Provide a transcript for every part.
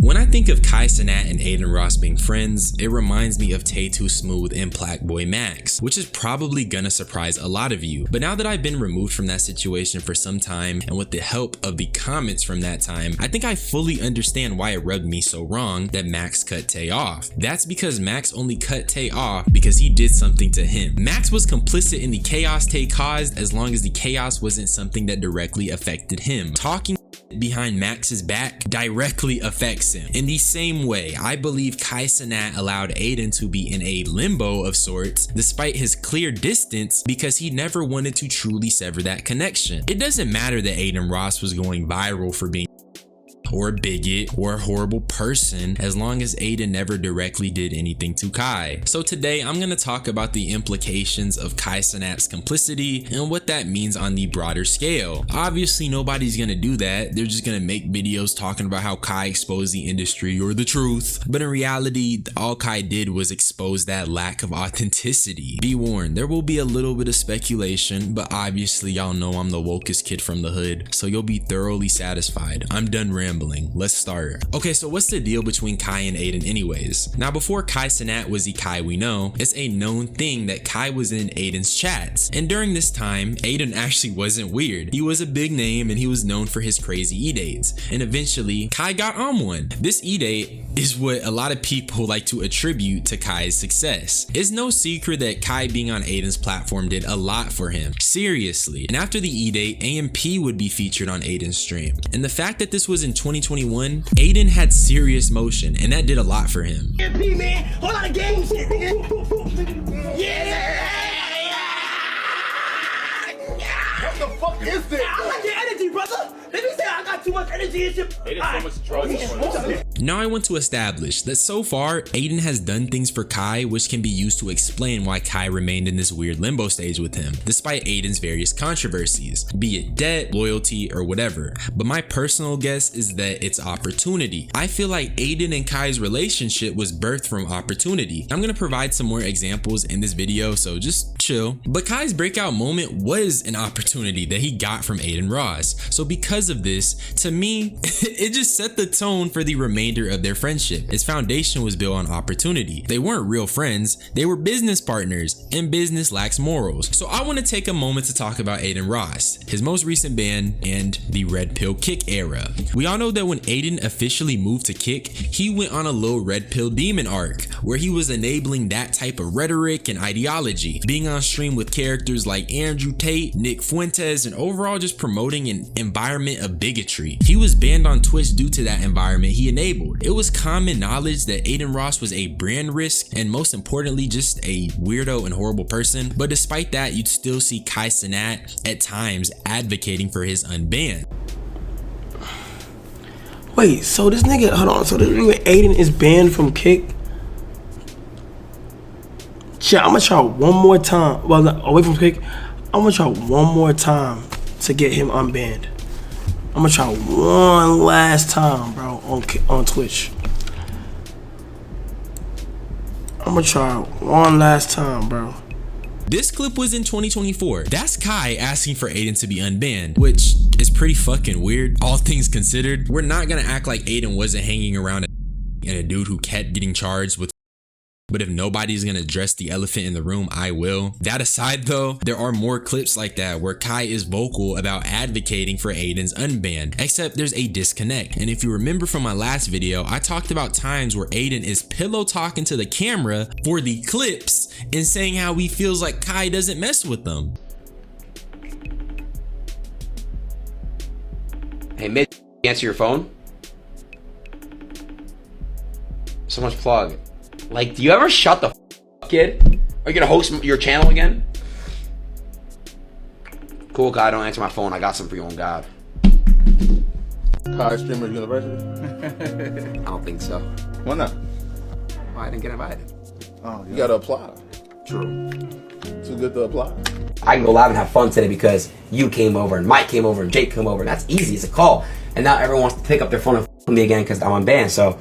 When I think of Kai Cenat and Adin Ross being friends, it reminds me of Tay Too Smooth and Plaque-Boy Max, which is probably gonna surprise a lot of you. But now that I've been removed from that situation for some time, and with the help of the comments from that time, I think I fully understand why it rubbed me so wrong that Max cut Tay off. That's because Max only cut Tay off because he did something to him. Max was complicit in the chaos Tay caused as long as the chaos wasn't something that directly affected him. Talking behind Max's back directly affects him. In the same way, I believe Kai Cenat allowed Adin to be in a limbo of sorts despite his clear distance because he never wanted to truly sever that connection. It doesn't matter that Adin Ross was going viral for being or a bigot or a horrible person as long as Adin never directly did anything to Kai. So today I'm going to talk about the implications of Kai Cenat's complicity and what that means on the broader scale. Obviously nobody's going to do that. They're just going to make videos talking about how Kai exposed the industry or the truth. But in reality, all Kai did was expose that lack of authenticity. Be warned, there will be a little bit of speculation, but obviously y'all know I'm the wokest kid from the hood, so you'll be thoroughly satisfied. I'm done rambling. Let's start. Okay, so what's the deal between Kai and Adin anyways? Now before Kai Cenat was the Kai we know, it's a known thing that Kai was in Adin's chats. And during this time, Adin actually wasn't weird. He was a big name and he was known for his crazy e-dates. And eventually, Kai got on one. This e-date is what a lot of people like to attribute to Kai's success. It's no secret that Kai being on Adin's platform did a lot for him. Seriously. And after the e-date, AMP would be featured on Adin's stream. And the fact that this was in 2021, Adin had serious motion, and that did a lot for him. MP, man, whole lot of game shit, nigga. Yeah. What the fuck is this? I like your energy, brother. Let me say I got too much energy and shit. It is so much drugs. Now I want to establish that so far, Adin has done things for Kai which can be used to explain why Kai remained in this weird limbo stage with him, despite Adin's various controversies, be it debt, loyalty, or whatever. But my personal guess is that it's opportunity. I feel like Adin and Kai's relationship was birthed from opportunity. I'm gonna provide some more examples in this video, so just chill. But Kai's breakout moment was an opportunity that he got from Adin Ross. So because of this, to me, it just set the tone for the remainder of their friendship. Its foundation was built on opportunity. They weren't real friends, they were business partners, and business lacks morals. So I want to take a moment to talk about Adin Ross, his most recent ban, and the Red Pill Kick era. We all know that when Adin officially moved to Kick, he went on a little Red Pill demon arc, where he was enabling that type of rhetoric and ideology, being on stream with characters like Andrew Tate, Nick Fuentes, and overall just promoting an environment of bigotry. He was banned on Twitch due to that environment he enabled. It was common knowledge that Adin Ross was a brand risk and most importantly just a weirdo and horrible person, but despite that you'd still see Kai Cenat at times advocating for his unban. Wait, so this nigga, hold on, so this nigga Adin is banned from Kick? Yeah, I'm gonna try one more time, well away from Kick, I'm gonna try one more time to get him unbanned. I'm gonna try one last time, bro, on Twitch. I'm gonna try one last time, bro. This clip was in 2024. That's Kai asking for Adin to be unbanned, which is pretty fucking weird, all things considered. We're not gonna act like Adin wasn't hanging around and a dude who kept getting charged with. But if nobody's gonna address the elephant in the room, I will. That aside though, there are more clips like that where Kai is vocal about advocating for Adin's unban, except there's a disconnect. And if you remember from my last video, I talked about times where Adin is pillow talking to the camera for the clips and saying how he feels like Kai doesn't mess with them. Hey, mid, answer your phone? So much plug. Like, do you ever shut the kid? Are you gonna host your channel again? Cool, guy, don't answer my phone. I got some for you on God. College Streamer University? I don't think so. Why not? Well, I didn't get invited. Oh, you gotta apply. True. Too good to apply. I can go live and have fun today because you came over and Mike came over and Jake came over. And that's easy. It's a call. And now everyone wants to pick up their phone and with me again because I'm unbanned. So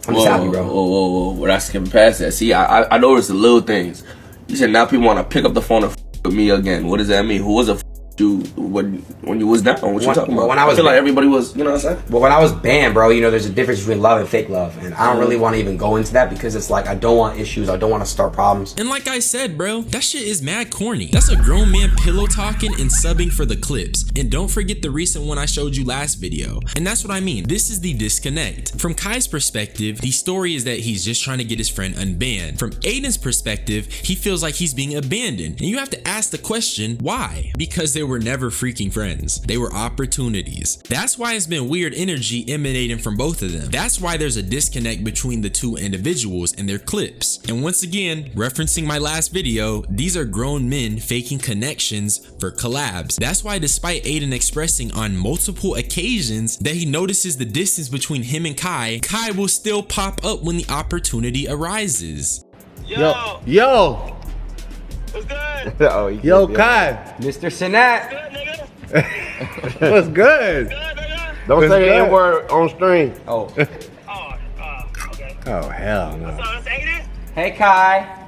I'm just happy, bro. Whoa. We're not skipping past that. See, I noticed the little things. You said now people want to pick up the phone and with me again. What does that mean? Who was a you you when you was down. What you talking about? When I was feel like everybody was, you know what I'm saying? But when I was banned, bro, you know, there's a difference between love and fake love, and I don't really want to even go into that because it's like I don't want issues. I don't want to start problems. And like I said, bro, that shit is mad corny. That's a grown man pillow talking and subbing for the clips. And don't forget the recent one I showed you last video. And that's what I mean. This is the disconnect. From Kai's perspective, the story is that he's just trying to get his friend unbanned. From Adin's perspective, he feels like he's being abandoned. And you have to ask the question, why? Because they were never freaking friends. They were opportunities. That's why it's been weird energy emanating from both of them. That's why there's a disconnect between the two individuals and their clips. And once again, referencing my last video, these are grown men faking connections for collabs. That's why despite Adin expressing on multiple occasions that he notices the distance between him and Kai, Kai will still pop up when the opportunity arises. Yo, What's good? Oh, yo, Kai, Mr. Sinat. Good, nigga. what's good? Good, nigga. don't What's say the good? N-word on stream. Oh. Okay. Oh hell no. So that's Adin? Hey, Kai.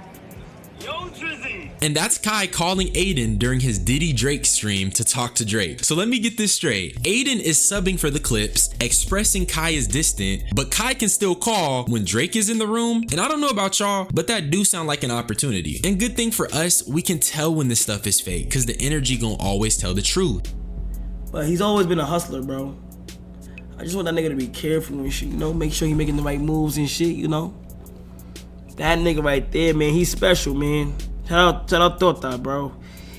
Yo, Drizzy. And that's Kai calling Adin during his Diddy Drake stream to talk to Drake. So let me get this straight. Adin is subbing for the clips, expressing Kai is distant, but Kai can still call when Drake is in the room. And I don't know about y'all, but that do sound like an opportunity. And good thing for us, we can tell when this stuff is fake, because the energy gonna always tell the truth. But he's always been a hustler, bro. I just want that nigga to be careful and shit, you know, make sure he making the right moves and shit, you know. That nigga right there, man, he's special, man. Shout out Tota, bro.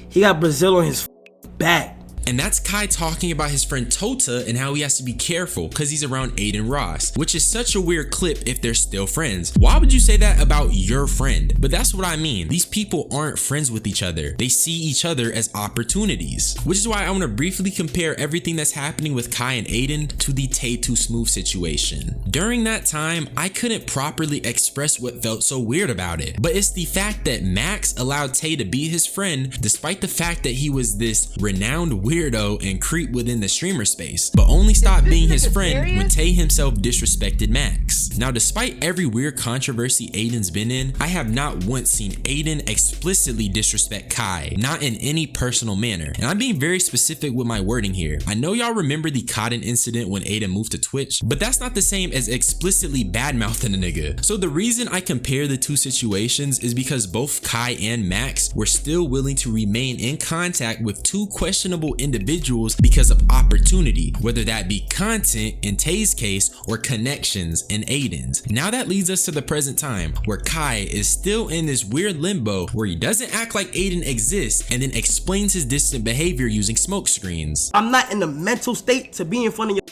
He got Brazil on his back. And that's Kai talking about his friend Tota and how he has to be careful because he's around Adin Ross, which is such a weird clip if they're still friends. Why would you say that about your friend? But that's what I mean. These people aren't friends with each other. They see each other as opportunities, which is why I want to briefly compare everything that's happening with Kai and Adin to the Tay Too Smooth situation. During that time, I couldn't properly express what felt so weird about it, but it's the fact that Max allowed Tay to be his friend despite the fact that he was this renowned weirdo and creep within the streamer space, but only stopped being his friend when Tay himself disrespected Max. Now, despite every weird controversy Adin's been in, I have not once seen Adin explicitly disrespect Kai, not in any personal manner. And I'm being very specific with my wording here. I know y'all remember the Cotton incident when Adin moved to Twitch, but that's not the same as explicitly bad-mouthing a nigga. So the reason I compare the two situations is because both Kai and Max were still willing to remain in contact with two questionable individuals because of opportunity, whether that be content in Tay's case or connections in Adin's. Now that leads us to the present time where Kai is still in this weird limbo where he doesn't act like Adin exists and then explains his distant behavior using smoke screens. I'm not in the mental state to be in front of your.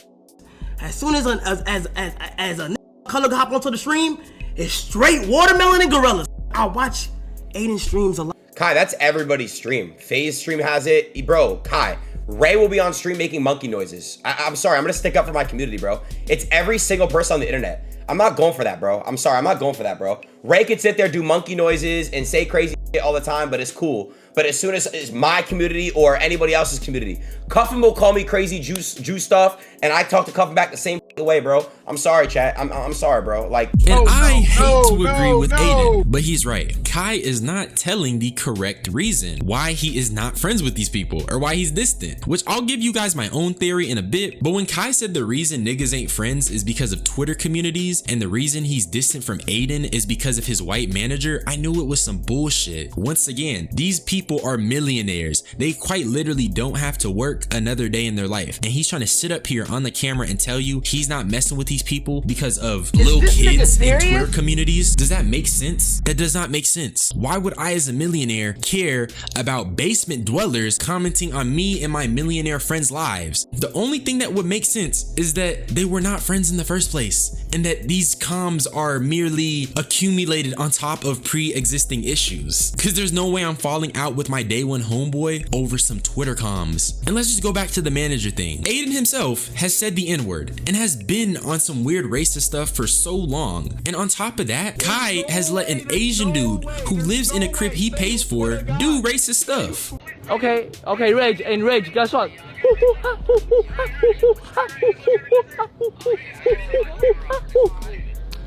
As soon as a color hop onto the stream, it's straight watermelon and gorillas. I watch Adin streams a lot. Kai, that's everybody's stream. FaZe stream has it. Bro, Kai, Ray will be on stream making monkey noises. I'm sorry, I'm gonna stick up for my community, bro. It's every single person on the internet. I'm not going for that, bro. I'm sorry, I'm not going for that, bro. Ray could sit there, do monkey noises, and say crazy shit all the time, but it's cool. But as soon as it's my community or anybody else's community, Cuffin will call me crazy juice stuff, and I talk to Cuffin back the same way, bro. I'm sorry, chat. I'm sorry, bro. Like, and I hate to agree with Adin, but he's right. Kai is not telling the correct reason why he is not friends with these people or why he's distant, which I'll give you guys my own theory in a bit. But when Kai said the reason niggas ain't friends is because of Twitter communities and the reason he's distant from Adin is because of his white manager, I knew it was some bullshit. Once again, these people are millionaires. They quite literally don't have to work another day in their life. And he's trying to sit up here on the camera and tell you he's not messing with these people because of little kids in Twitter communities. Does that make sense? That does not make sense. Why would I as a millionaire care about basement dwellers commenting on me and my millionaire friends' lives? The only thing that would make sense is that they were not friends in the first place and that these comms are merely accumulated on top of pre-existing issues. Because there's no way I'm falling out with my day one homeboy over some Twitter comms. And let's just go back to the manager thing. Adin himself has said the N-word and has been on some weird racist stuff for so long. And on top of that, Kai has let an Asian dude who lives in a crib he pays for do racist stuff. Okay, Rage, guess what?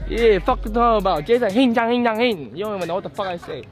Yeah, fuck you talking about. Jason, you don't even know what the fuck I say.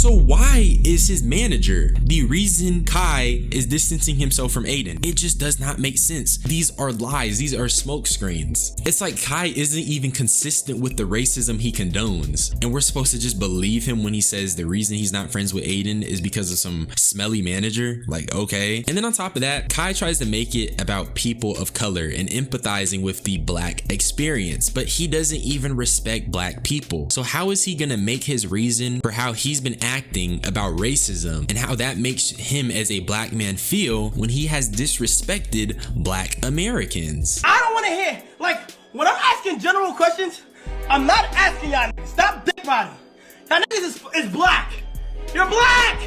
So why is his manager the reason Kai is distancing himself from Adin? It just does not make sense. These are lies. These are smoke screens. It's like Kai isn't even consistent with the racism he condones, and we're supposed to just believe him when he says the reason he's not friends with Adin is because of some smelly manager. Like, okay. And then on top of that, Kai tries to make it about people of color and empathizing with the black experience, but he doesn't even respect black people. So how is he gonna make his reason for how he's been acting about racism and how that makes him as a black man feel when he has disrespected black Americans? I don't want to hear, like, when I'm asking general questions, I'm not asking y'all niggas. Stop dick riding. Y'all niggas is black. You're black.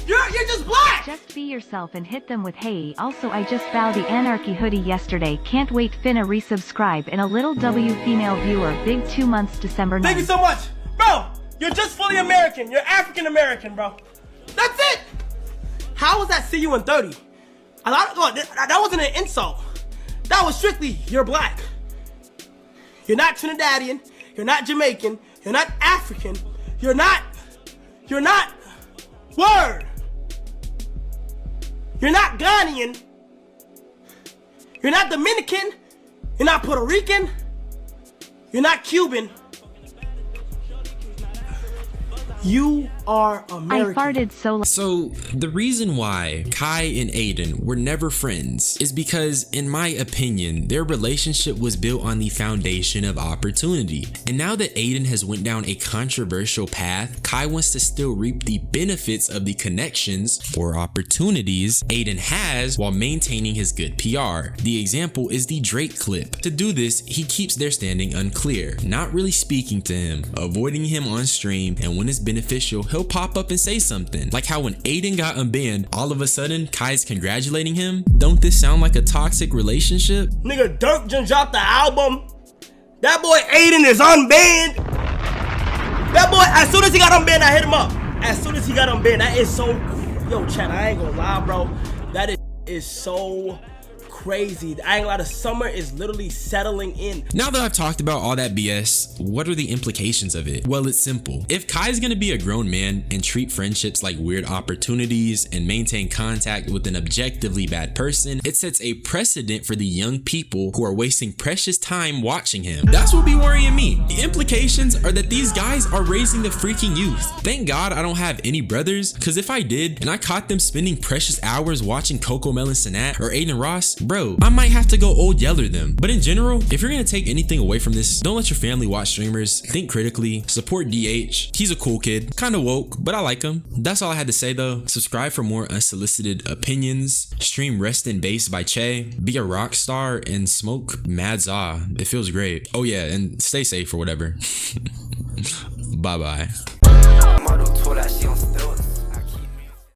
You're just black. Just be yourself and hit them with hey. Also, I just found the Anarchy hoodie yesterday. Can't wait. Finna resubscribe in a little W female viewer. Big 2 months December 9th. Thank you so much. Bro, you're just fully American. You're African American, bro. That's it. How was that see you in 30? That wasn't an insult. That was strictly you're black. You're not Trinidadian. You're not Jamaican. You're not African. You're not word. You're not Ghanaian. You're not Dominican. You're not Puerto Rican. You're not Cuban. You are American. I farted So the reason why Kai and Adin were never friends is because, in my opinion, their relationship was built on the foundation of opportunity. And now that Adin has went down a controversial path, Kai wants to still reap the benefits of the connections or opportunities Adin has while maintaining his good PR. The example is the Drake clip. To do this, he keeps their standing unclear, not really speaking to him, avoiding him on stream, and when it's beneficial, he'll pop up and say something. Like how when Adin got unbanned, all of a sudden Kai's congratulating him. Don't this sound like a toxic relationship? Nigga, Dirk just dropped the album. That boy Adin is unbanned. That boy, as soon as he got unbanned, I hit him up. As soon as he got unbanned, that is so, yo, chat, I ain't gonna lie, bro. That is so crazy. I ain't gonna lie, the summer is literally settling in. Now that I've talked about all that BS, what are the implications of it? Well, it's simple. If Kai's gonna be a grown man and treat friendships like weird opportunities and maintain contact with an objectively bad person, it sets a precedent for the young people who are wasting precious time watching him. That's what be worrying me. The implications are that these guys are raising the freaking youth. Thank God I don't have any brothers, because if I did and I caught them spending precious hours watching Coco Melon Sinat or Adin Ross, bro, I might have to go old yeller them. But in general, if you're gonna take anything away from this, don't let your family watch streamers, think critically, support DH. He's a cool kid, kinda woke, but I like him. That's all I had to say though. Subscribe for more unsolicited opinions. Stream Rest in Bass by Che. Be a rock star and smoke Mad Za. It feels great. Oh yeah, and stay safe or whatever. Bye bye.